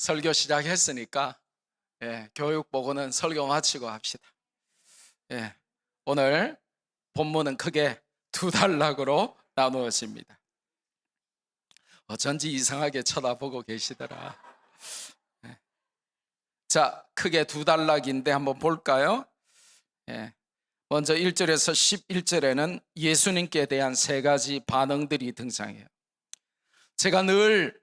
설교 시작했으니까 교육 보고는 설교 마치고 합시다. 오늘 본문은 크게 두 단락으로 나누어집니다. 어쩐지 이상하게 쳐다보고 계시더라. 자, 크게 두 단락인데 한번 볼까요? 먼저 1절에서 11절에는 예수님께 대한 세 가지 반응들이 등장해요. 제가 늘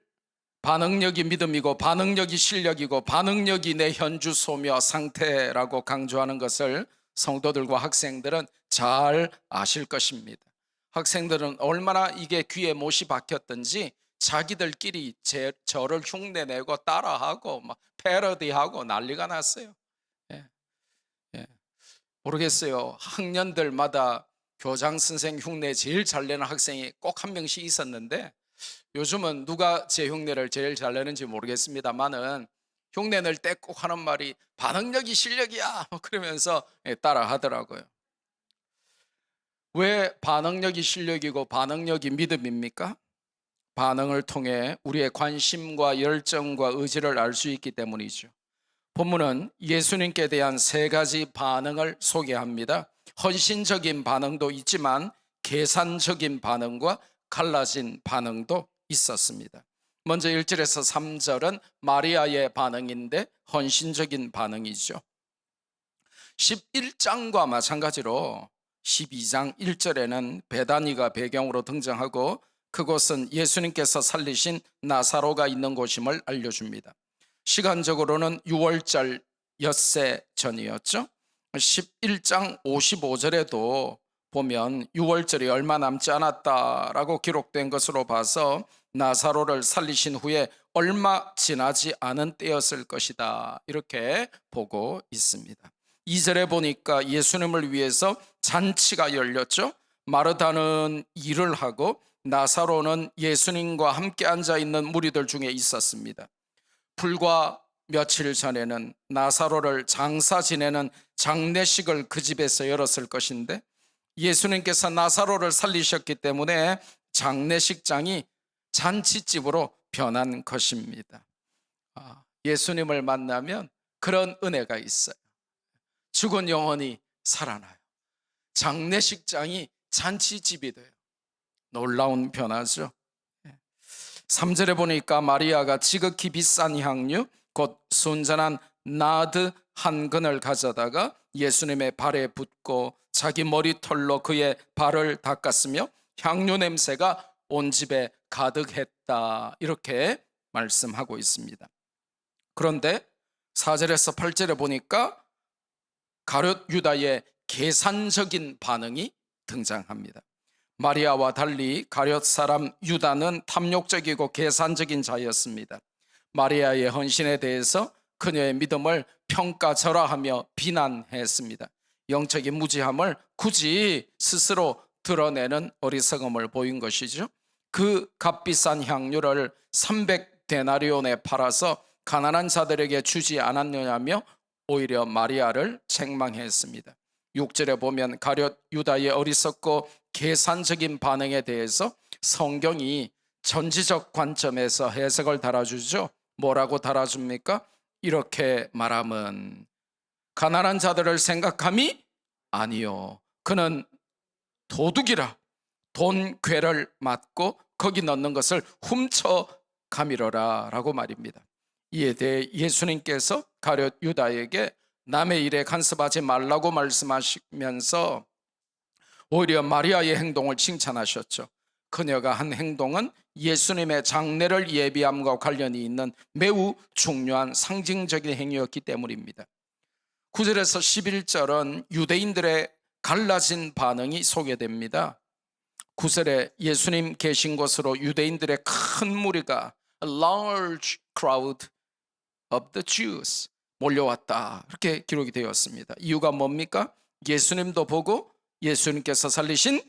반응력이 믿음이고 반응력이 실력이고 반응력이 내 현주소며 상태라고 강조하는 것을 성도들과 학생들은 잘 아실 것입니다. 학생들은 얼마나 이게 귀에 못이 박혔든지 자기들끼리 저를 흉내내고 따라하고 막 패러디하고 난리가 났어요. 모르겠어요. 학년들마다 교장 선생 흉내 제일 잘 내는 학생이 꼭 한 명씩 있었는데 요즘은 누가 제 흉내를 제일 잘 내는지 모르겠습니다만은 흉내 낼 때 꼭 하는 말이 반응력이 실력이야 그러면서 따라 하더라고요. 왜 반응력이 실력이고 반응력이 믿음입니까? 반응을 통해 우리의 관심과 열정과 의지를 알 수 있기 때문이죠. 본문은 예수님께 대한 세 가지 반응을 소개합니다. 헌신적인 반응도 있지만 계산적인 반응과 갈라진 반응도 있었습니다. 먼저 1절에서 3절은 마리아의 반응인데 헌신적인 반응이죠. 11장과 마찬가지로 12장 1절에는 베다니가 배경으로 등장하고 그곳은 예수님께서 살리신 나사로가 있는 곳임을 알려줍니다. 시간적으로는 6월절 엿새 전이었죠. 11장 55절에도 보면 6월절이 얼마 남지 않았다라고 기록된 것으로 봐서 나사로를 살리신 후에 얼마 지나지 않은 때였을 것이다 이렇게 보고 있습니다. 2절에 보니까 예수님을 위해서 잔치가 열렸죠. 마르다는 일을 하고 나사로는 예수님과 함께 앉아있는 무리들 중에 있었습니다. 불과 며칠 전에는 나사로를 장사 지내는 장례식을 그 집에서 열었을 것인데 예수님께서 나사로를 살리셨기 때문에 장례식장이 잔치집으로 변한 것입니다. 예수님을 만나면 그런 은혜가 있어요. 죽은 영혼이 살아나요. 장례식장이 잔치집이 돼요. 놀라운 변화죠. 3절에 보니까 마리아가 지극히 비싼 향유 곧 순전한 나드 한 근을 가져다가 예수님의 발에 붓고 자기 머리털로 그의 발을 닦았으며 향유 냄새가 온 집에 가득했다 이렇게 말씀하고 있습니다. 그런데 4절에서 8절에 보니까 가룟 유다의 계산적인 반응이 등장합니다. 마리아와 달리 가룟 사람 유다는 탐욕적이고 계산적인 자였습니다. 마리아의 헌신에 대해서 그녀의 믿음을 평가절하하며 비난했습니다. 영적인 무지함을 굳이 스스로 드러내는 어리석음을 보인 것이죠. 그 값비싼 향유를 300데나리온에 팔아서 가난한 자들에게 주지 않았느냐며 오히려 마리아를 책망했습니다. 6절에 보면 가룟 유다의 어리석고 계산적인 반응에 대해서 성경이 전지적 관점에서 해석을 달아주죠. 뭐라고 달아줍니까? 이렇게 말함은 가난한 자들을 생각함이 아니요 그는 도둑이라 돈 괴를 맞고 거기 넣는 것을 훔쳐가미러라 라고 말입니다. 이에 대해 예수님께서 가룟 유다에게 남의 일에 간섭하지 말라고 말씀하시면서 오히려 마리아의 행동을 칭찬하셨죠. 그녀가 한 행동은 예수님의 장례를 예비함과 관련이 있는 매우 중요한 상징적인 행위였기 때문입니다. 9절에서 11절은 유대인들의 갈라진 반응이 소개됩니다. 9절에 예수님 계신 곳으로 유대인들의 큰 무리가 A large crowd of the Jews 몰려왔다 이렇게 기록이 되었습니다. 이유가 뭡니까? 예수님도 보고 예수님께서 살리신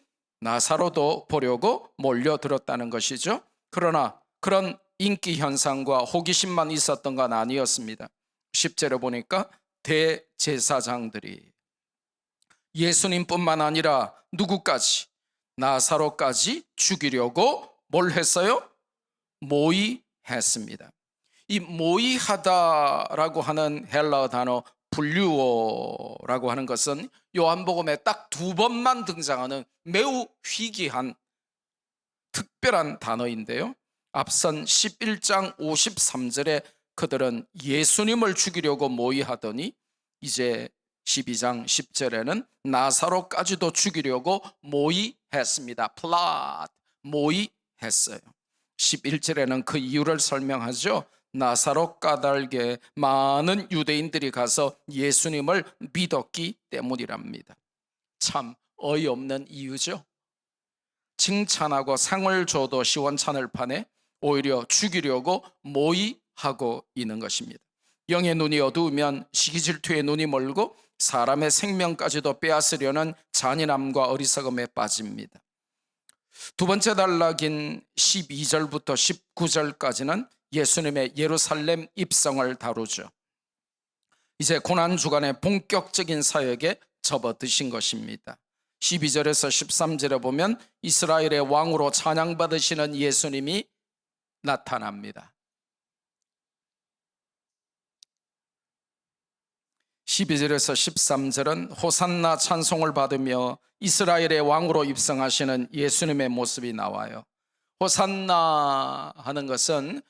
나사로도 보려고 몰려들었다는 것이죠. 그러나 그런 인기 현상과 호기심만 있었던 건 아니었습니다. 10절에 보니까 대제사장들이 예수님뿐만 아니라 누구까지? 나사로까지 죽이려고 뭘 했어요? 모의했습니다. 이 모의하다라고 하는 헬라어 단어 분류어라고 하는 것은 요한복음에 딱 2번만 등장하는 매우 희귀한 특별한 단어인데요. 앞선 11장 53절에 그들은 예수님을 죽이려고 모의하더니 이제 12장 10절에는 나사로까지도 죽이려고 모의했습니다. 플롯, 모의했어요. 11절에는 그 이유를 설명하죠. 나사로 까닭에 많은 유대인들이 가서 예수님을 믿었기 때문이랍니다. 참 어이없는 이유죠. 칭찬하고 상을 줘도 시원찮을 판에 오히려 죽이려고 모의하고 있는 것입니다. 영의 눈이 어두우면 시기질투의 눈이 멀고 사람의 생명까지도 빼앗으려는 잔인함과 어리석음에 빠집니다. 두 번째 단락인 12절부터 19절까지는 예수님의 예루살렘 입성을 다루죠. 이제 고난주간의 본격적인 사역에 접어드신 것입니다. 12절에서 13절에 보면 이스라엘의 왕으로 찬양받으시는 예수님이 나타납니다. 12절에서 13절은 호산나 찬송을 받으며 이스라엘의 왕으로 입성하시는 예수님의 모습이 나와요. 호산나 하는 것은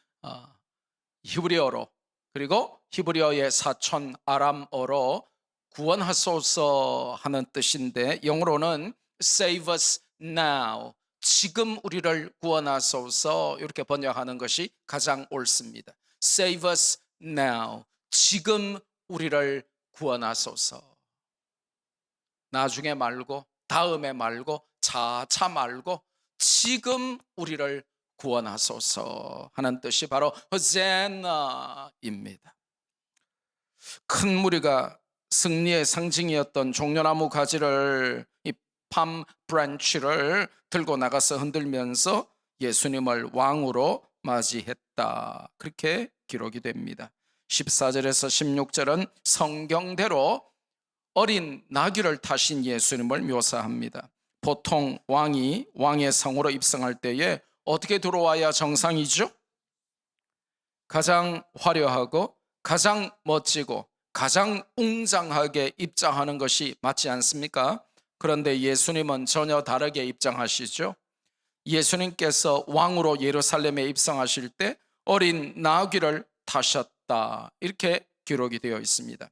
히브리어로, 그리고 히브리어의 사촌 아람어로 구원하소서 하는 뜻인데, 영어로는 Save us now, 지금 우리를 구원하소서, 이렇게 번역하는 것이 가장 옳습니다. Save us now, 지금 우리를 구원하소서. 나중에 말고, 다음에 말고, 차차 말고, 지금 우리를 구원하소서 하는 뜻이 바로 호산나입니다. 큰 무리가 승리의 상징이었던 종려나무 가지를, 이 팜 브랜치를 들고 나가서 흔들면서 예수님을 왕으로 맞이했다, 그렇게 기록이 됩니다. 14절에서 16절은 성경대로 어린 나귀를 타신 예수님을 묘사합니다. 보통 왕이 왕의 성으로 입성할 때에 어떻게 들어와야 정상이죠? 가장 화려하고 가장 멋지고 가장 웅장하게 입장하는 것이 맞지 않습니까? 그런데 예수님은 전혀 다르게 입장하시죠. 예수님께서 왕으로 예루살렘에 입성하실 때 어린 나귀를 타셨다, 이렇게 기록이 되어 있습니다.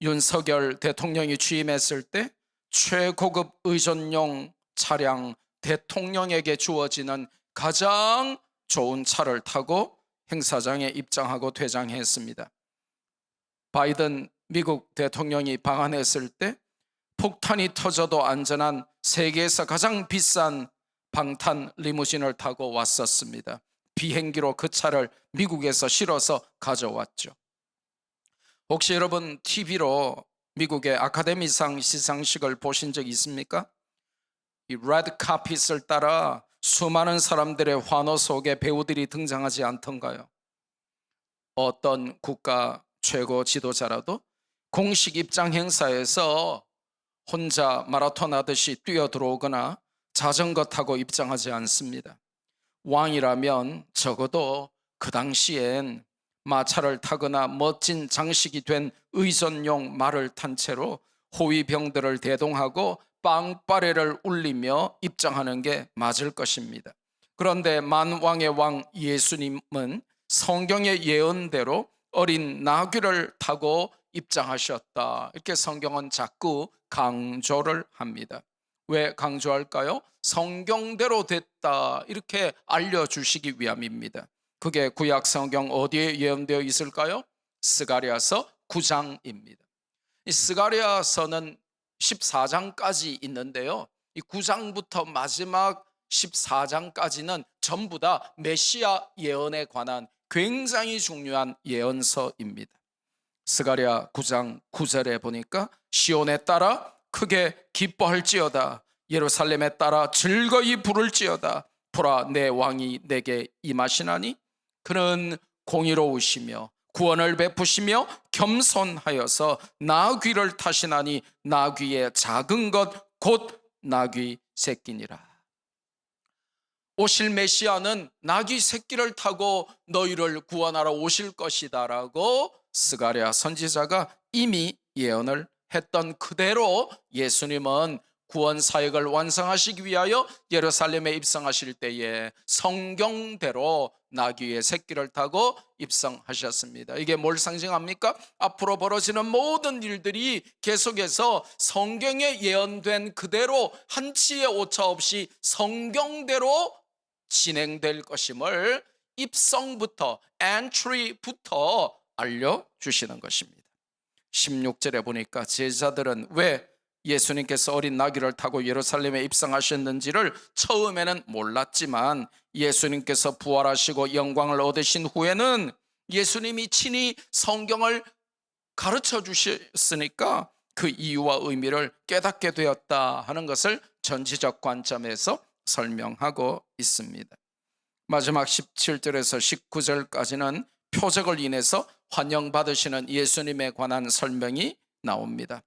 윤석열 대통령이 취임했을 때 최고급 의전용 차량, 대통령에게 주어지는 가장 좋은 차를 타고 행사장에 입장하고 퇴장했습니다. 바이든 미국 대통령이 방한했을 때 폭탄이 터져도 안전한 세계에서 가장 비싼 방탄 리무진을 타고 왔었습니다. 비행기로 그 차를 미국에서 실어서 가져왔죠. 혹시 여러분 TV로 미국의 아카데미상 시상식을 보신 적 있습니까? 이 레드 카펫을 따라 수많은 사람들의 환호 속에 배우들이 등장하지 않던가요? 어떤 국가 최고 지도자라도 공식 입장 행사에서 혼자 마라톤 하듯이 뛰어 들어오거나 자전거 타고 입장하지 않습니다. 왕이라면 적어도 그 당시엔 마차를 타거나 멋진 장식이 된 의전용 말을 탄 채로 호위병들을 대동하고 빵빠레를 울리며 입장하는 게 맞을 것입니다. 그런데 만왕의 왕 예수님은 성경의 예언대로 어린 나귀를 타고 입장하셨다, 이렇게 성경은 자꾸 강조를 합니다. 왜 강조할까요? 성경대로 됐다, 이렇게 알려주시기 위함입니다. 그게 구약 성경 어디에 예언되어 있을까요? 스가랴서 9장입니다. 이 스가랴서는 14장까지 있는데요, 이 9장부터 마지막 14장까지는 전부 다 메시아 예언에 관한 굉장히 중요한 예언서입니다. 스가랴 9장 9절에 보니까 시온에 따라 크게 기뻐할지어다, 예루살렘에 따라 즐거이 부를지어다, 보라 내 왕이 내게 임하시나니 그는 공의로우시며 구원을 베푸시며 겸손하여서 나귀를 타시나니 나귀의 작은 것 곧 나귀 새끼니라. 오실 메시아는 나귀 새끼를 타고 너희를 구원하러 오실 것이다라고 스가랴 선지자가 이미 예언을 했던 그대로 예수님은 구원 사역을 완성하시기 위하여 예루살렘에 입성하실 때에 성경대로 나귀의 새끼를 타고 입성하셨습니다. 이게 뭘 상징합니까? 앞으로 벌어지는 모든 일들이 계속해서 성경에 예언된 그대로 한치의 오차 없이 성경대로 진행될 것임을 입성부터, entry부터 알려주시는 것입니다. 16절에 보니까 제자들은 왜 예수님께서 어린 나귀를 타고 예루살렘에 입성하셨는지를 처음에는 몰랐지만 예수님께서 부활하시고 영광을 얻으신 후에는 예수님이 친히 성경을 가르쳐 주셨으니까 그 이유와 의미를 깨닫게 되었다 하는 것을 전지적 관점에서 설명하고 있습니다. 마지막 17절에서 19절까지는 표적을 인해서 환영받으시는 예수님에 관한 설명이 나옵니다.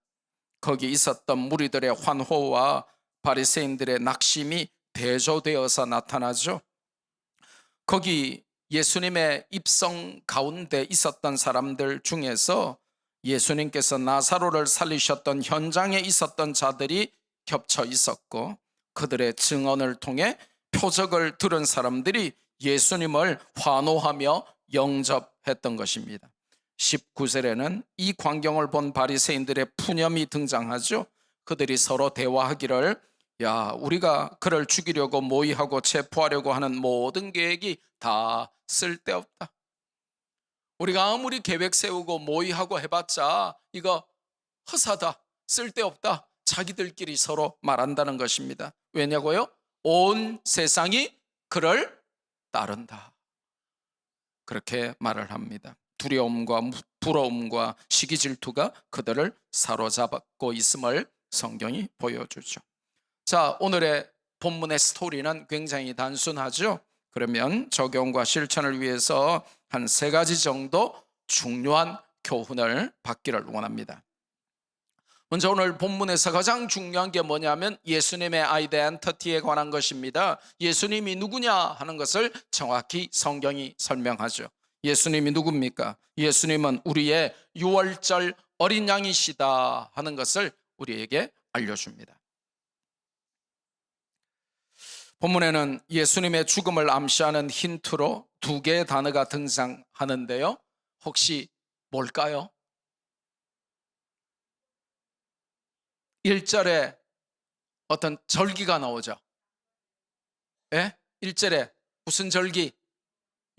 거기 있었던 무리들의 환호와 바리새인들의 낙심이 대조되어서 나타나죠. 거기 예수님의 입성 가운데 있었던 사람들 중에서 예수님께서 나사로를 살리셨던 현장에 있었던 자들이 겹쳐 있었고 그들의 증언을 통해 표적을 들은 사람들이 예수님을 환호하며 영접했던 것입니다. 19절에는 이 광경을 본 바리새인들의 푸념이 등장하죠. 그들이 서로 대화하기를 우리가 그를 죽이려고 모의하고 체포하려고 하는 모든 계획이 다 쓸데없다. 우리가 아무리 계획 세우고 모의하고 해봤자 이거 허사다, 쓸데없다. 자기들끼리 서로 말한다는 것입니다. 왜냐고요? 온 세상이 그를 따른다. 그렇게 말을 합니다. 두려움과 부러움과 시기 질투가 그들을 사로잡고 있음을 성경이 보여주죠. 자, 오늘의 본문의 스토리는 굉장히 단순하죠. 그러면 적용과 실천을 위해서 한 3가지 정도 중요한 교훈을 받기를 원합니다. 먼저 오늘 본문에서 가장 중요한 게 뭐냐면 예수님의 아이덴티티에 관한 것입니다. 예수님이 누구냐 하는 것을 정확히 성경이 설명하죠. 예수님이 누굽니까? 예수님은 우리의 유월절 어린 양이시다 하는 것을 우리에게 알려줍니다. 본문에는 예수님의 죽음을 암시하는 힌트로 2개의 단어가 등장하는데요. 혹시 뭘까요? 1절에 어떤 절기가 나오죠. 예? 1절에 무슨 절기?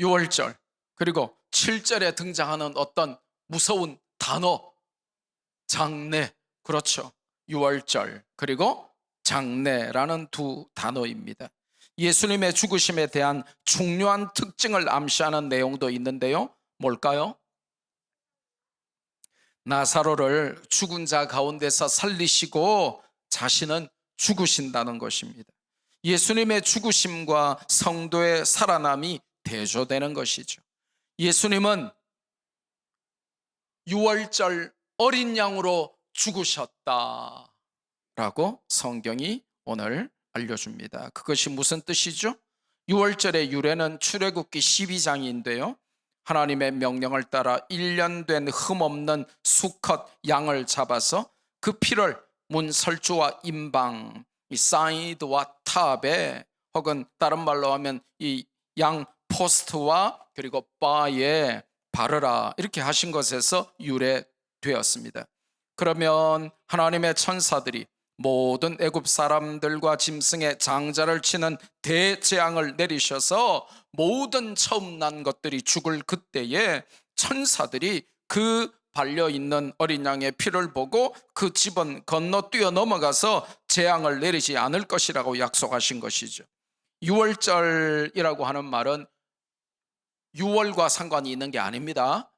유월절. 그리고 7절에 등장하는 어떤 무서운 단어, 장례. 그렇죠. 유월절 그리고 장례라는 2 단어입니다. 예수님의 죽으심에 대한 중요한 특징을 암시하는 내용도 있는데요. 뭘까요? 나사로를 죽은 자 가운데서 살리시고 자신은 죽으신다는 것입니다. 예수님의 죽으심과 성도의 살아남이 대조되는 것이죠. 예수님은 유월절 어린 양으로 죽으셨다라고 성경이 오늘 알려줍니다. 그것이 무슨 뜻이죠? 유월절의 유래는 출애굽기 12장인데요. 하나님의 명령을 따라 1년 된 흠없는 수컷 양을 잡아서 그 피를 문 설주와 임방, 이 사이드와 탑에 혹은 다른 말로 하면 이 양 포스트와 그리고 바에 바르라 이렇게 하신 것에서 유래되었습니다. 그러면 하나님의 천사들이 모든 애굽 사람들과 짐승의 장자를 치는 대재앙을 내리셔서 모든 처음 난 것들이 죽을 그때에 천사들이 그 발려있는 어린 양의 피를 보고 그 집은 건너뛰어 넘어가서 재앙을 내리지 않을 것이라고 약속하신 것이죠. 유월절이라고 하는 말은 6월과 상관이 있는 게 아닙니다.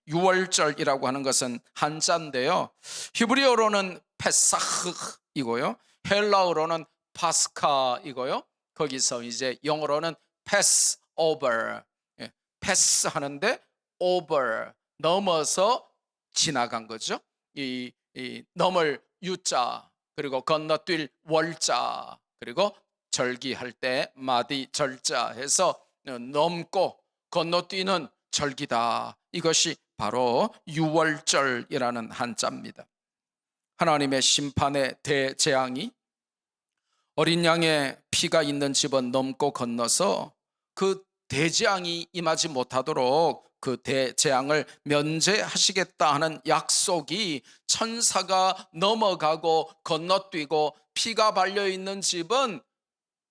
유월절이라고 하는 것은 한자인데요. 히브리어로는 페사흐이고요. 헬라어로는 파스카이고요. 거기서 이제 영어로는 패스오버, 패스 하는데 오버, 넘어서 지나간 거죠. 이 넘을 유자, 그리고 건너뛸 월자, 그리고 절기할 때 마디 절자 해서 넘고 건너뛰는 절기다. 이것이 바로 유월절이라는 한자입니다. 하나님의 심판의 대재앙이 어린 양의 피가 있는 집은 넘고 건너서 그 대재앙이 임하지 못하도록 그 대재앙을 면제하시겠다 하는 약속이 천사가 넘어가고 건너뛰고 피가 발려있는 집은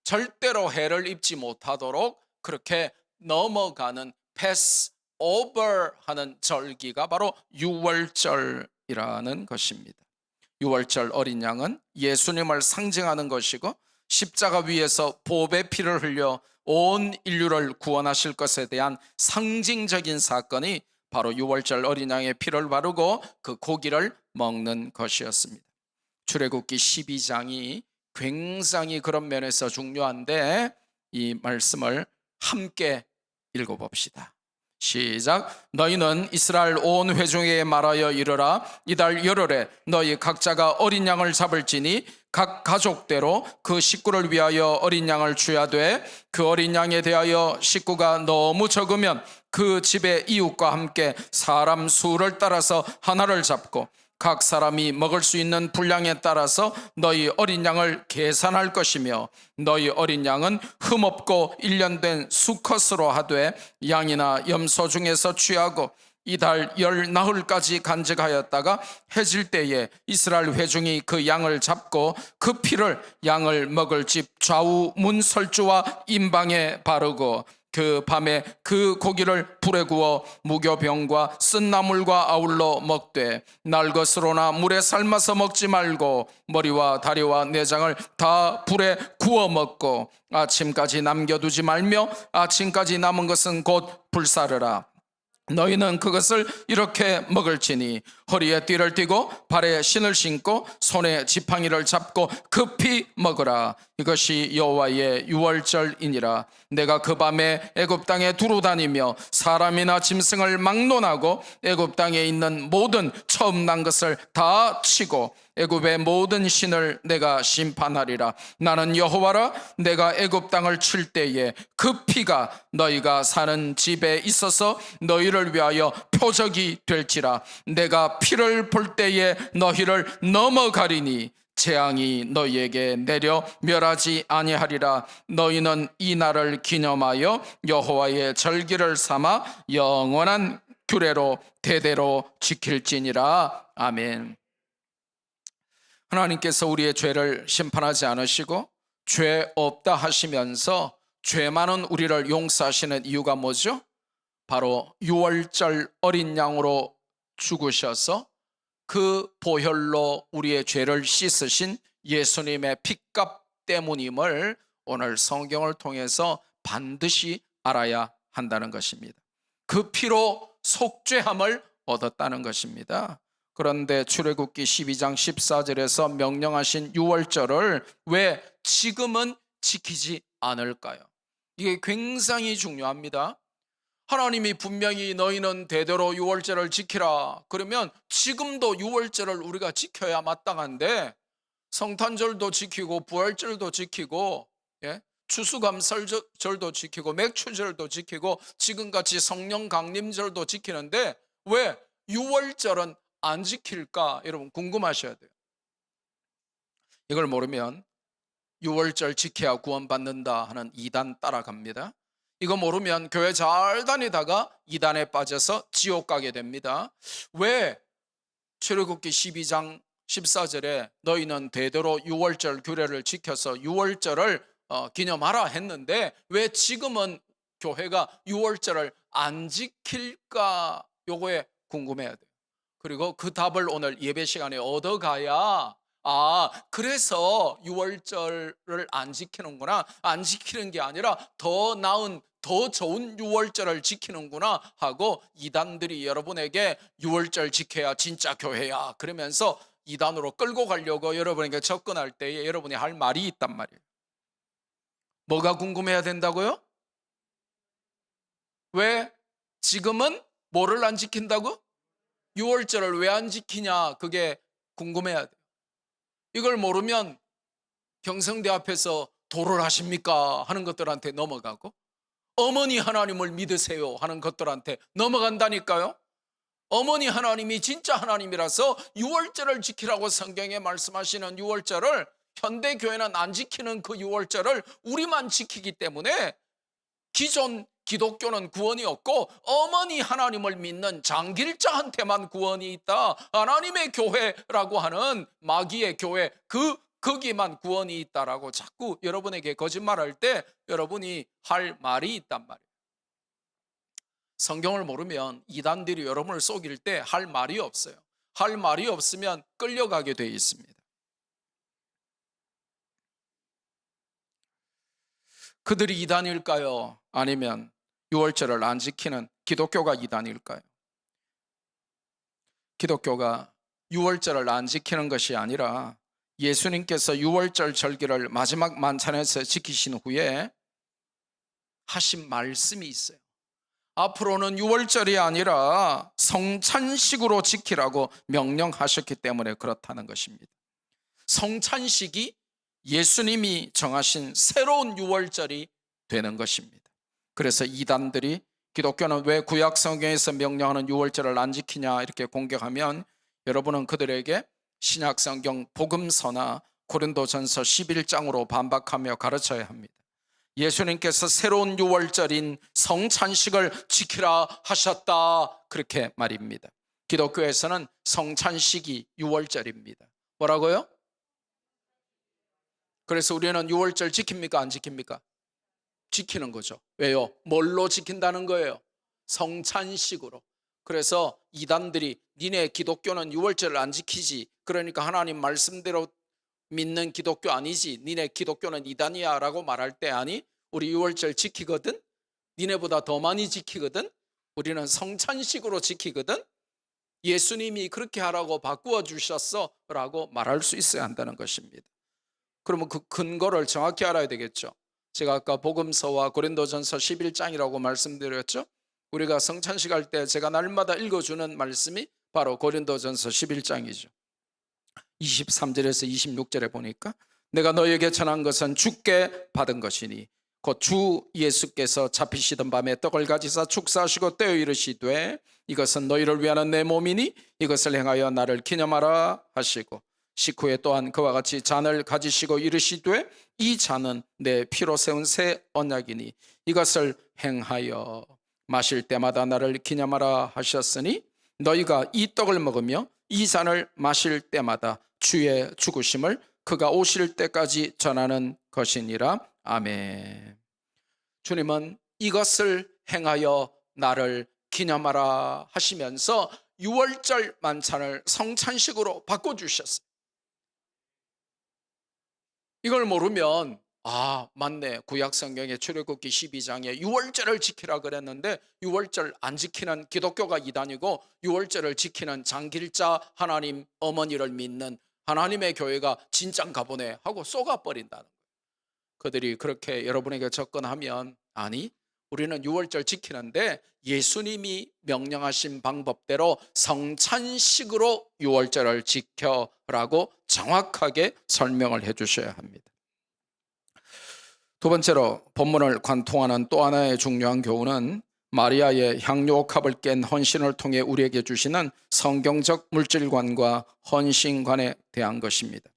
절대로 해를 입지 못하도록 그렇게 넘어가는 패스 오버 하는 절기가 바로 유월절이라는 것입니다. 유월절 어린 양은 예수님을 상징하는 것이고 십자가 위에서 보배 피를 흘려 온 인류를 구원하실 것에 대한 상징적인 사건이 바로 유월절 어린 양의 피를 바르고 그 고기를 먹는 것이었습니다. 출애굽기 12장이 굉장히 그런 면에서 중요한데 이 말씀을 함께 읽어봅시다. 시작. 너희는 이스라엘 온 회중에게 말하여 이르라. 이달 열흘에 너희 각자가 어린 양을 잡을지니 각 가족대로 그 식구를 위하여 어린 양을 줘야 돼. 그 어린 양에 대하여 식구가 너무 적으면 그 집의 이웃과 함께 사람 수를 따라서 하나를 잡고 각 사람이 먹을 수 있는 분량에 따라서 너희 어린 양을 계산할 것이며 너희 어린 양은 흠없고 일련된 수컷으로 하되 양이나 염소 중에서 취하고 이달 열 나흘까지 간직하였다가 해질 때에 이스라엘 회중이 그 양을 잡고 그 피를 양을 먹을 집 좌우 문설주와 임방에 바르고 그 밤에 그 고기를 불에 구워 무교병과 쓴 나물과 아울러 먹되 날 것으로나 물에 삶아서 먹지 말고 머리와 다리와 내장을 다 불에 구워 먹고 아침까지 남겨두지 말며 아침까지 남은 것은 곧 불사르라. 너희는 그것을 이렇게 먹을지니 허리에 띠를 띠고 발에 신을 신고 손에 지팡이를 잡고 급히 먹으라. 이것이 여호와의 유월절이니라. 내가 그 밤에 애굽 땅에 두루 다니며 사람이나 짐승을 막론하고 애굽 땅에 있는 모든 처음 난 것을 다 치고 애굽의 모든 신을 내가 심판하리라. 나는 여호와라. 내가 애굽 땅을 칠 때에 그 피가 너희가 사는 집에 있어서 너희를 위하여 표적이 될지라. 내가 피를 볼 때에 너희를 넘어가리니 재앙이 너희에게 내려 멸하지 아니하리라. 너희는 이 날을 기념하여 여호와의 절기를 삼아 영원한 규례로 대대로 지킬지니라. 아멘. 하나님께서 우리의 죄를 심판하지 않으시고 죄 없다 하시면서 죄 많은 우리를 용서하시는 이유가 뭐죠? 바로 유월절 어린 양으로 죽으셔서 그 보혈로 우리의 죄를 씻으신 예수님의 핏값 때문임을 오늘 성경을 통해서 반드시 알아야 한다는 것입니다. 그 피로 속죄함을 얻었다는 것입니다. 그런데 출애굽기 12장 14절에서 명령하신 유월절을 왜 지금은 지키지 않을까요? 이게 굉장히 중요합니다. 하나님이 분명히 너희는 대대로 유월절을 지키라 그러면 지금도 유월절을 우리가 지켜야 마땅한데 성탄절도 지키고 부활절도 지키고 추수감사절도 지키고 맥추절도 지키고 지금같이 성령 강림절도 지키는데 왜 유월절은 안 지킬까? 여러분 궁금하셔야 돼요. 이걸 모르면 유월절 지켜야 구원받는다 하는 이단 따라갑니다. 이거 모르면 교회 잘 다니다가 이단에 빠져서 지옥 가게 됩니다. 왜 출애굽기 12장 14절에 너희는 대대로 유월절 규례를 지켜서 유월절을 기념하라 했는데 왜 지금은 교회가 유월절을 안 지킬까? 요거에 궁금해야 돼요. 그리고 그 답을 오늘 예배 시간에 얻어가야 그래서 유월절을 안 지키는구나, 안 지키는 게 아니라 더 나은 더 좋은 유월절을 지키는구나 하고 이단들이 여러분에게 유월절 지켜야 진짜 교회야 그러면서 이단으로 끌고 가려고 여러분에게 접근할 때에 여러분이 할 말이 있단 말이에요. 뭐가 궁금해야 된다고요? 왜 지금은 뭐를 안 지킨다고? 유월절을 왜 안 지키냐, 그게 궁금해야 돼요. 이걸 모르면 경성대 앞에서 도를 하십니까 하는 것들한테 넘어가고, 어머니 하나님을 믿으세요 하는 것들한테 넘어간다니까요. 어머니 하나님이 진짜 하나님이라서 유월절을 지키라고 성경에 말씀하시는 유월절을 현대교회는 안 지키는 그 유월절을 우리만 지키기 때문에 기존 기독교는 구원이 없고 어머니 하나님을 믿는 장길자한테만 구원이 있다. 하나님의 교회라고 하는 마귀의 교회, 거기만 구원이 있다라고 자꾸 여러분에게 거짓말할 때 여러분이 할 말이 있단 말이에요. 성경을 모르면 이단들이 여러분을 속일 때 할 말이 없어요. 할 말이 없으면 끌려가게 되어 있습니다. 그들이 이단일까요? 아니면 유월절을 안 지키는 기독교가 이단일까요? 기독교가 유월절을 안 지키는 것이 아니라 예수님께서 유월절 절기를 마지막 만찬에서 지키신 후에 하신 말씀이 있어요. 앞으로는 유월절이 아니라 성찬식으로 지키라고 명령하셨기 때문에 그렇다는 것입니다. 성찬식이 예수님이 정하신 새로운 유월절이 되는 것입니다. 그래서 이단들이 기독교는 왜 구약 성경에서 명령하는 유월절을 안 지키냐 이렇게 공격하면 여러분은 그들에게 신약 성경 복음서나 고린도전서 11장으로 반박하며 가르쳐야 합니다. 예수님께서 새로운 유월절인 성찬식을 지키라 하셨다, 그렇게 말입니다. 기독교에서는 성찬식이 유월절입니다. 뭐라고요? 그래서 우리는 유월절 지킵니까 안 지킵니까? 지키는 거죠. 왜요? 뭘로 지킨다는 거예요? 성찬식으로. 그래서 이단들이 니네 기독교는 유월절을 안 지키지, 그러니까 하나님 말씀대로 믿는 기독교 아니지, 니네 기독교는 이단이야 라고 말할 때, 아니 우리 유월절 지키거든, 니네보다 더 많이 지키거든, 우리는 성찬식으로 지키거든, 예수님이 그렇게 하라고 바꾸어 주셨어 라고 말할 수 있어야 한다는 것입니다. 그러면 그 근거를 정확히 알아야 되겠죠. 제가 아까 복음서와 고린도전서 11장이라고 말씀드렸죠. 우리가 성찬식 할 때 제가 날마다 읽어주는 말씀이 바로 고린도전서 11장이죠 23절에서 26절에 보니까 내가 너에게 전한 것은 주께 받은 것이니 곧 주 예수께서 잡히시던 밤에 떡을 가지사 축사하시고 떼어 이르시되 이것은 너희를 위하는 내 몸이니 이것을 행하여 나를 기념하라 하시고, 식후에 또한 그와 같이 잔을 가지시고 이르시되 이 잔은 내 피로 세운 새 언약이니 이것을 행하여 마실 때마다 나를 기념하라 하셨으니 너희가 이 떡을 먹으며 이 잔을 마실 때마다 주의 죽으심을 그가 오실 때까지 전하는 것이니라. 아멘. 주님은 이것을 행하여 나를 기념하라 하시면서 유월절 만찬을 성찬식으로 바꿔주셨어요. 이걸 모르면 맞네, 구약성경의 출애굽기 12장에 유월절을 지키라 그랬는데 유월절 안 지키는 기독교가 이단이고 유월절을 지키는 장길자 하나님 어머니를 믿는 하나님의 교회가 진짠가 보네 하고 쏘가버린다는 거예요. 그들이 그렇게 여러분에게 접근하면, 아니 우리는 유월절 지키는데 예수님이 명령하신 방법대로 성찬식으로 유월절을 지켜라고 정확하게 설명을 해 주셔야 합니다. 두 번째로 본문을 관통하는 또 하나의 중요한 교훈은 마리아의 향료옥합을 깬 헌신을 통해 우리에게 주시는 성경적 물질관과 헌신관에 대한 것입니다.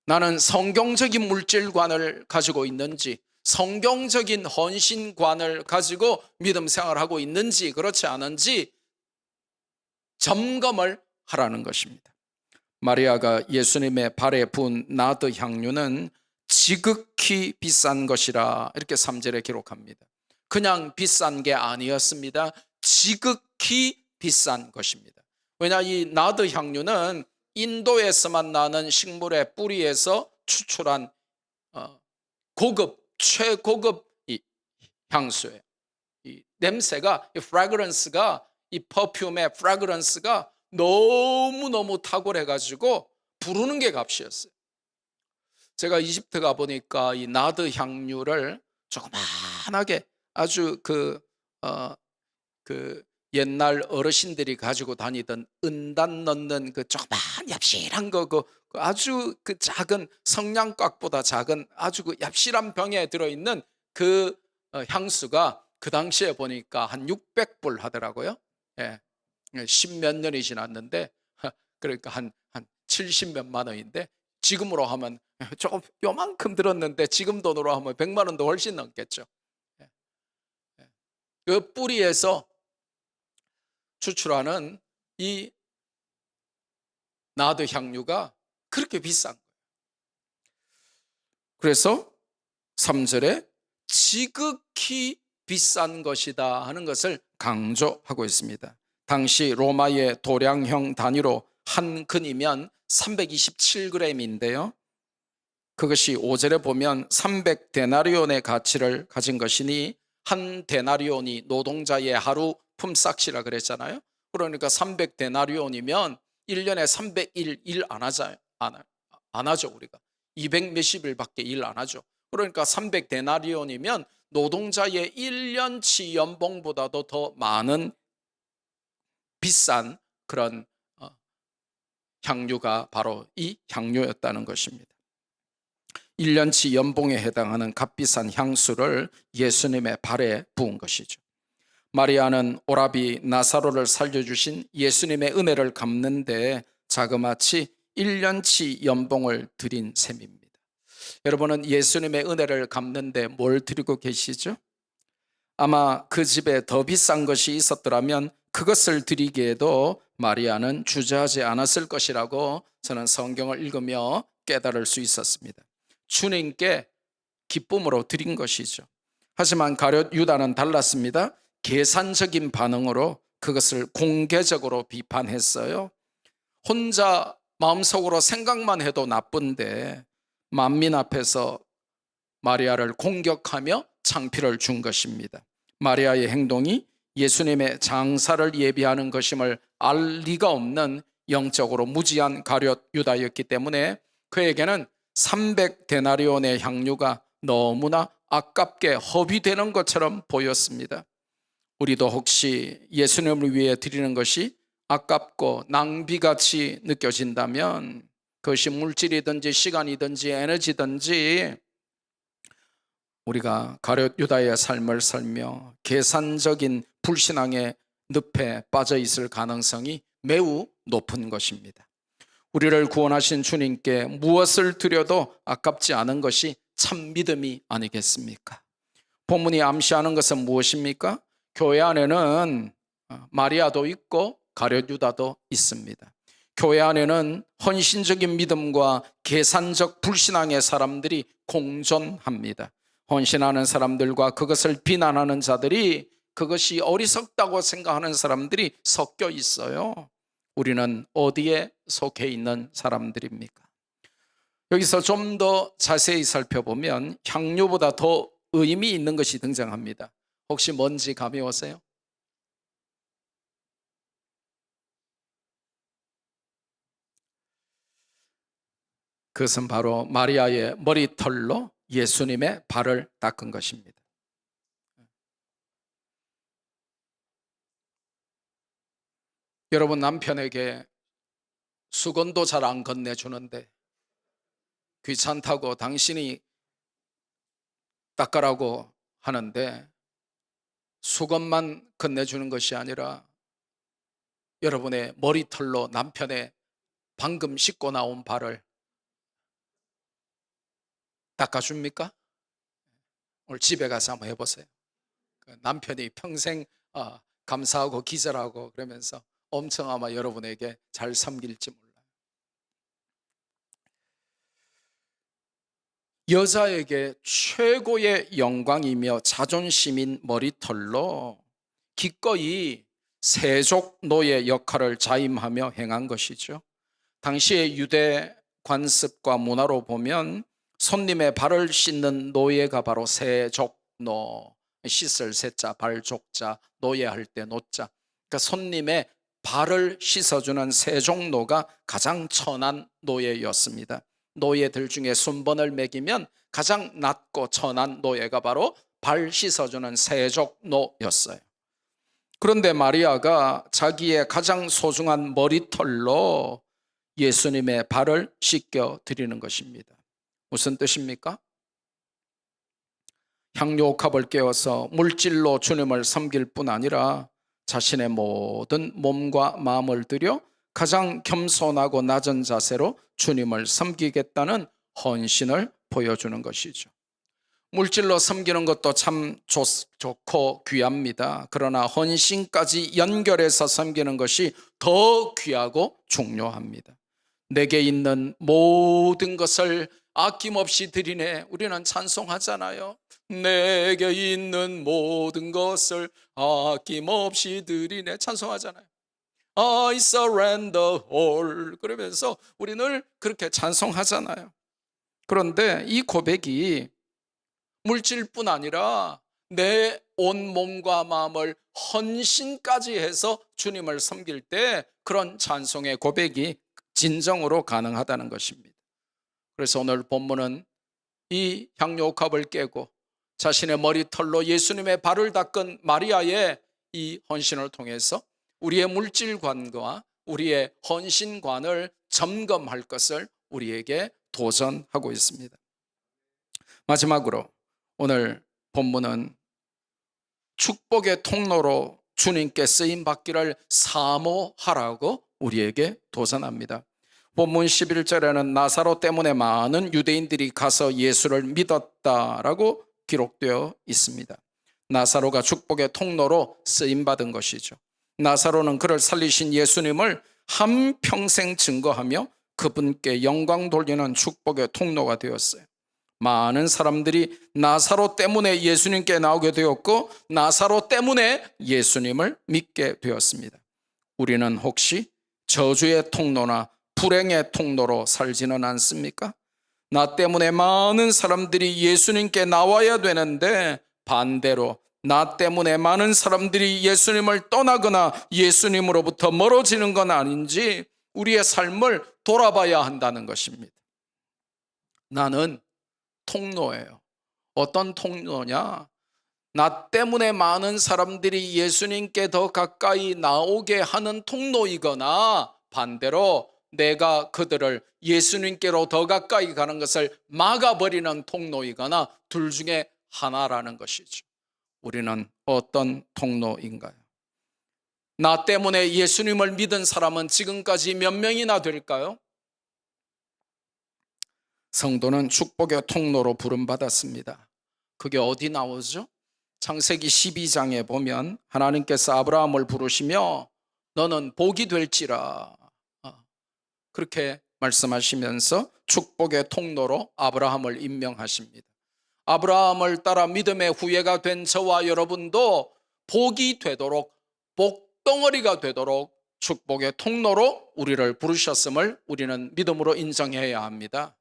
나는 성경적인 물질관을 가지고 있는지, 성경적인 헌신관을 가지고 믿음 생활하고 있는지 그렇지 않은지 점검을 하라는 것입니다. 마리아가 예수님의 발에 부은 나드 향유는 지극히 비싼 것이라 이렇게 3절에 기록합니다. 그냥 비싼 게 아니었습니다. 지극히 비싼 것입니다. 왜냐, 이 나드 향유는 인도에서만 나는 식물의 뿌리에서 추출한 최고급 향수예요. 이 냄새가, 이 프래그런스가, 이 퍼퓸의 프래그런스가 너무너무 탁월해가지고 부르는 게 값이었어요. 제가 이집트 가보니까 이 나드 향유를 조그만하게 아주 옛날 어르신들이 가지고 다니던 은단 넣는 그 조그만 얍실한 거, 그 아주 그 작은 성냥깍보다 작은 아주 그 얍실한 병에 들어있는 그 향수가 그 당시에 보니까 한 600불 하더라고요. 예. 10몇 년이 지났는데 그러니까 한 70몇만 원인데 지금으로 하면 조금 요만큼 들었는데 지금 돈으로 하면 100만 원도 훨씬 넘겠죠. 예. 예. 그 뿌리에서 추출하는 이 나드 향유가 그렇게 비싼 거예요. 그래서 3절에 지극히 비싼 것이다 하는 것을 강조하고 있습니다. 당시 로마의 도량형 단위로 한 근이면 327g인데요. 그것이 5절에 보면 300데나리온의 가치를 가진 것이니 한 데나리온이 노동자의 하루 품삯이라 그랬잖아요. 그러니까 300데나리온이면 1년에 300일 일 안 하죠. 우리가 200 몇십 일밖에 일 안 하죠. 그러니까 300데나리온이면 노동자의 1년치 연봉보다도 더 많은 비싼 그런 향유가 바로 이 향유였다는 것입니다. 1년치 연봉에 해당하는 값비싼 향수를 예수님의 발에 부은 것이죠. 마리아는 오라비 나사로를 살려주신 예수님의 은혜를 갚는데 자그마치 1년치 연봉을 드린 셈입니다. 여러분은 예수님의 은혜를 갚는데 뭘 드리고 계시죠? 아마 그 집에 더 비싼 것이 있었더라면 그것을 드리기에도 마리아는 주저하지 않았을 것이라고 저는 성경을 읽으며 깨달을 수 있었습니다. 주님께 기쁨으로 드린 것이죠. 하지만 가룟 유다는 달랐습니다. 계산적인 반응으로 그것을 공개적으로 비판했어요. 혼자 마음속으로 생각만 해도 나쁜데 만민 앞에서 마리아를 공격하며 창피를 준 것입니다. 마리아의 행동이 예수님의 장사를 예비하는 것임을 알 리가 없는 영적으로 무지한 가룟 유다였기 때문에 그에게는 300데나리온의 향유가 너무나 아깝게 허비되는 것처럼 보였습니다. 우리도 혹시 예수님을 위해 드리는 것이 아깝고 낭비같이 느껴진다면 그것이 물질이든지 시간이든지 에너지든지 우리가 가룟 유다의 삶을 살며 계산적인 불신앙의 늪에 빠져 있을 가능성이 매우 높은 것입니다. 우리를 구원하신 주님께 무엇을 드려도 아깝지 않은 것이 참 믿음이 아니겠습니까? 본문이 암시하는 것은 무엇입니까? 교회 안에는 마리아도 있고 가룟 유다도 있습니다. 교회 안에는 헌신적인 믿음과 계산적 불신앙의 사람들이 공존합니다. 헌신하는 사람들과 그것을 비난하는 자들이, 그것이 어리석다고 생각하는 사람들이 섞여 있어요. 우리는 어디에 속해 있는 사람들입니까? 여기서 좀 더 자세히 살펴보면 향유보다 더 의미 있는 것이 등장합니다. 혹시 뭔지 감이 오세요? 그것은 바로 마리아의 머리털로 예수님의 발을 닦은 것입니다. 여러분, 남편에게 수건도 잘 안 건네주는데 귀찮다고 당신이 닦으라고 하는데 수건만 건네주는 것이 아니라 여러분의 머리털로 남편의 방금 씻고 나온 발을 닦아줍니까? 오늘 집에 가서 한번 해보세요. 남편이 평생 감사하고 기절하고 그러면서 엄청 아마 여러분에게 잘 섬길지 몰라요. 여자에게 최고의 영광이며 자존심인 머리털로 기꺼이 세족노예 역할을 자임하며 행한 것이죠. 당시의 유대 관습과 문화로 보면 손님의 발을 씻는 노예가 바로 세족노, 씻을 세자, 발족자, 노예할 때 노자. 그러니까 손님의 발을 씻어주는 세족노가 가장 천한 노예였습니다. 노예들 중에 순번을 매기면 가장 낮고 천한 노예가 바로 발 씻어주는 세족노였어요. 그런데 마리아가 자기의 가장 소중한 머리털로 예수님의 발을 씻겨 드리는 것입니다. 무슨 뜻입니까? 향료옥합을 깨워서 물질로 주님을 섬길 뿐 아니라 자신의 모든 몸과 마음을 들여 가장 겸손하고 낮은 자세로 주님을 섬기겠다는 헌신을 보여주는 것이죠. 물질로 섬기는 것도 참 좋고 귀합니다. 그러나 헌신까지 연결해서 섬기는 것이 더 귀하고 중요합니다. 내게 있는 모든 것을 아낌없이 드리네. 우리는 찬송하잖아요. 내게 있는 모든 것을 아낌없이 드리네. 찬송하잖아요. I surrender all. 그러면서 우리 늘 그렇게 찬송하잖아요. 그런데 이 고백이 물질뿐 아니라 내 온 몸과 마음을 헌신까지 해서 주님을 섬길 때 그런 찬송의 고백이 진정으로 가능하다는 것입니다. 그래서 오늘 본문은 이 향료옥합을 깨고 자신의 머리털로 예수님의 발을 닦은 마리아의 이 헌신을 통해서 우리의 물질관과 우리의 헌신관을 점검할 것을 우리에게 도전하고 있습니다. 마지막으로 오늘 본문은 축복의 통로로 주님께 쓰임받기를 사모하라고 우리에게 도전합니다. 본문 11절에는 나사로 때문에 많은 유대인들이 가서 예수를 믿었다라고 기록되어 있습니다. 나사로가 축복의 통로로 쓰임받은 것이죠. 나사로는 그를 살리신 예수님을 한평생 증거하며 그분께 영광 돌리는 축복의 통로가 되었어요. 많은 사람들이 나사로 때문에 예수님께 나오게 되었고 나사로 때문에 예수님을 믿게 되었습니다. 우리는 혹시 저주의 통로나 불행의 통로로 살지는 않습니까? 나 때문에 많은 사람들이 예수님께 나와야 되는데 반대로 나 때문에 많은 사람들이 예수님을 떠나거나 예수님으로부터 멀어지는 건 아닌지 우리의 삶을 돌아봐야 한다는 것입니다. 나는 통로예요. 어떤 통로냐? 나 때문에 많은 사람들이 예수님께 더 가까이 나오게 하는 통로이거나 반대로 내가 그들을 예수님께로 더 가까이 가는 것을 막아버리는 통로이거나 둘 중에 하나라는 것이죠. 우리는 어떤 통로인가요? 나 때문에 예수님을 믿은 사람은 지금까지 몇 명이나 될까요? 성도는 축복의 통로로 부름받았습니다. 그게 어디 나오죠? 창세기 12장에 보면 하나님께서 아브라함을 부르시며 너는 복이 될지라 그렇게 말씀하시면서 축복의 통로로 아브라함을 임명하십니다. 아브라함을 따라 믿음의 후예가 된 저와 여러분도 복이 되도록 복덩어리가 되도록 축복의 통로로 우리를 부르셨음을 우리는 믿음으로 인정해야 합니다.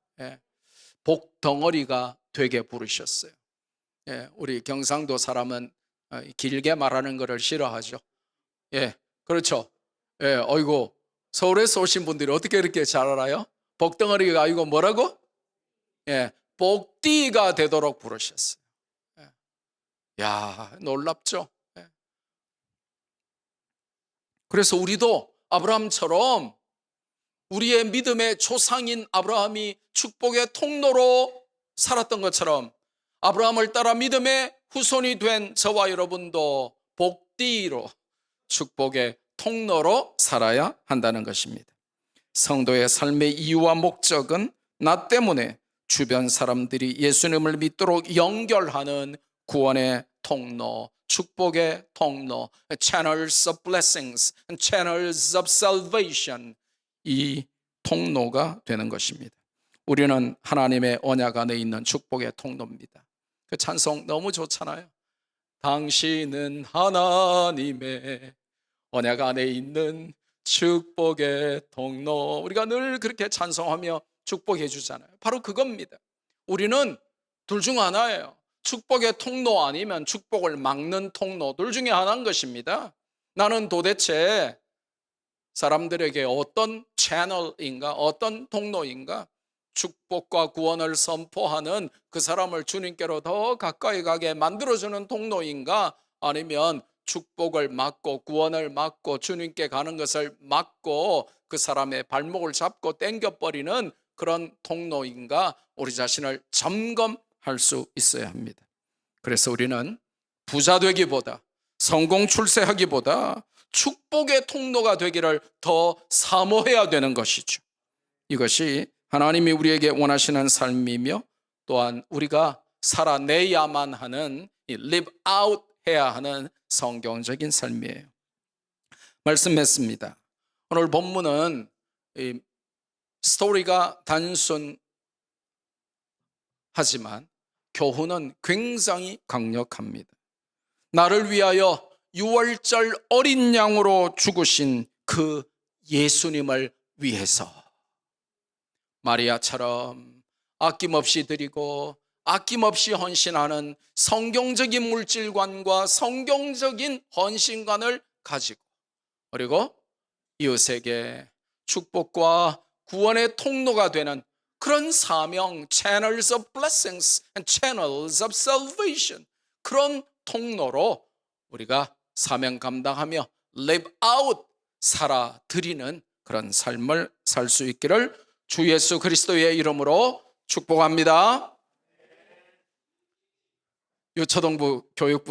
복덩어리가 되게 부르셨어요. 우리 경상도 사람은 길게 말하는 것을 싫어하죠. 그렇죠. 어이고 서울에서 오신 분들이 어떻게 이렇게 잘 알아요? 복덩어리가 아니고 뭐라고? 복띠가 되도록 부르셨어요. 야, 놀랍죠? 그래서 우리도 아브라함처럼 우리의 믿음의 조상인 아브라함이 축복의 통로로 살았던 것처럼 아브라함을 따라 믿음의 후손이 된 저와 여러분도 복띠로 축복의 통로로 살아야 한다는 것입니다. 성도의 삶의 이유와 목적은 나 때문에 주변 사람들이 예수님을 믿도록 연결하는 구원의 통로, 축복의 통로, channels of blessings, channels of salvation, 이 통로가 되는 것입니다. 우리는 하나님의 언약 안에 있는 축복의 통로입니다. 그 찬송 너무 좋잖아요. 당신은 하나님의 언약 안에 있는 축복의 통로. 우리가 늘 그렇게 찬송하며 축복해 주잖아요. 바로 그겁니다. 우리는 둘 중 하나예요. 축복의 통로 아니면 축복을 막는 통로, 둘 중에 하나인 것입니다. 나는 도대체 사람들에게 어떤 채널인가, 어떤 통로인가, 축복과 구원을 선포하는 그 사람을 주님께로 더 가까이 가게 만들어주는 통로인가, 아니면 축복을 막고 구원을 막고 주님께 가는 것을 막고 그 사람의 발목을 잡고 당겨버리는 그런 통로인가 우리 자신을 점검할 수 있어야 합니다. 그래서 우리는 부자 되기보다 성공 출세하기보다 축복의 통로가 되기를 더 사모해야 되는 것이죠. 이것이 하나님이 우리에게 원하시는 삶이며 또한 우리가 살아내야만 하는 live out 해야 하는 성경적인 삶이에요. 말씀했습니다. 오늘 본문은 스토리가 단순하지만 교훈은 굉장히 강력합니다. 나를 위하여 유월절 어린 양으로 죽으신 그 예수님을 위해서 마리아처럼 아낌없이 드리고 아낌없이 헌신하는 성경적인 물질관과 성경적인 헌신관을 가지고 그리고 이웃에게 축복과 구원의 통로가 되는 그런 사명, channels of blessings and channels of salvation, 그런 통로로 우리가 사명 감당하며 live out, 살아드리는 그런 삶을 살 수 있기를 주 예수 그리스도의 이름으로 축복합니다. 유초등부 교육부